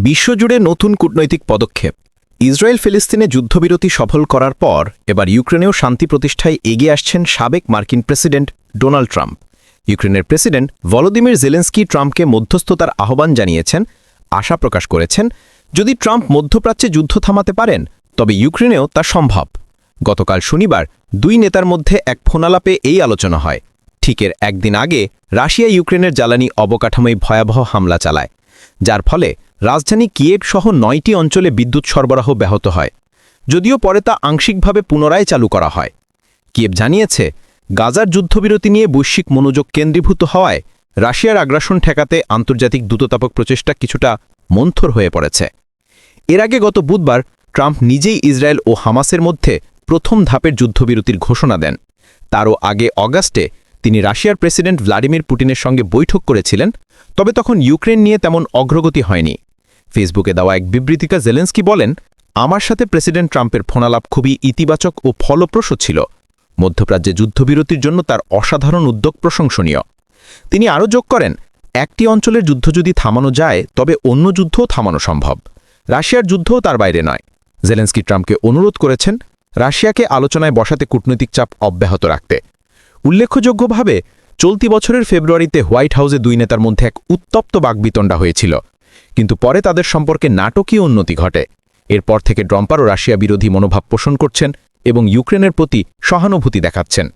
বিশ্বজুড়ে নতুন কূটনৈতিক পদক্ষেপ। ইসরায়েল ফিলিস্তিনে যুদ্ধবিরতি সফল করার পর এবার ইউক্রেনেও শান্তি প্রতিষ্ঠায় এগিয়ে আসছেন সাবেক মার্কিন প্রেসিডেন্ট ডোনাল্ড ট্রাম্প। ইউক্রেনের প্রেসিডেন্ট ভলোদিমির জেলেন্সকি ট্রাম্পকে মধ্যস্থতার আহ্বান জানিয়েছেন, আশা প্রকাশ করেছেন যদি ট্রাম্প মধ্যপ্রাচ্যে যুদ্ধ থামাতে পারেন তবে ইউক্রেনেও তা সম্ভব। গতকাল শনিবার দুই নেতার মধ্যে এক ফোনালাপে এই আলোচনা হয়। ঠিকের একদিন আগে রাশিয়া ইউক্রেনের জ্বালানি অবকাঠামোয় ভয়াবহ হামলা চালায়, যার ফলে রাজধানী কিয়েভ সহ ৯টি অঞ্চলে বিদ্যুৎ সরবরাহ ব্যাহত হয়, যদিও পরে তা আংশিকভাবে পুনরায় চালু করা হয়। কিয়েভ জানিয়েছে গাজার যুদ্ধবিরতি নিয়ে বৈশ্বিক মনোযোগ কেন্দ্রীভূত হওয়ায় রাশিয়ার আগ্রাসন ঠেকাতে আন্তর্জাতিক দ্রুততাপক প্রচেষ্টা কিছুটা মন্থর হয়ে পড়েছে। এর আগে গত বুধবার ট্রাম্প নিজেই ইসরায়েল ও হামাসের মধ্যে প্রথম ধাপের যুদ্ধবিরতির ঘোষণা দেন। তারও আগে অগাস্টে তিনি রাশিয়ার প্রেসিডেন্ট ভ্লাদিমির পুতিনের সঙ্গে বৈঠক করেছিলেন, তবে তখন ইউক্রেন নিয়ে তেমন অগ্রগতি হয়নি। ফেসবুকে দেওয়া এক বিবৃতিতে জেলেন্সকি বলেন, আমার সাথে প্রেসিডেন্ট ট্রাম্পের ফোনালাপ খুবই ইতিবাচক ও ফলপ্রসূ ছিল। মধ্যপ্রাচ্যে যুদ্ধবিরতির জন্য তার অসাধারণ উদ্যোগ প্রশংসনীয়। তিনি আরও যোগ করেন, একটি অঞ্চলের যুদ্ধ যদি থামানো যায় তবে অন্য যুদ্ধও থামানো সম্ভব। রাশিয়ার যুদ্ধও তার বাইরে নয়। জেলেন্সকি ট্রাম্পকে অনুরোধ করেছেন রাশিয়াকে আলোচনায় বসাতে কূটনৈতিক চাপ অব্যাহত রাখতে। উল্লেখযোগ্যভাবে চলতি বছরের ফেব্রুয়ারিতে হোয়াইট হাউসে দুই নেতার মধ্যে এক উত্তপ্ত বাকবিতণ্ডা হয়েছিল, কিন্তু পরে তাদের সম্পর্কে নাটকীয় উন্নতি ঘটে। এরপর থেকে ট্রাম্পও রাশিয়া বিরোধী মনোভাব পোষণ করছেন এবং ইউক্রেনের প্রতি সহানুভূতি দেখাচ্ছেন।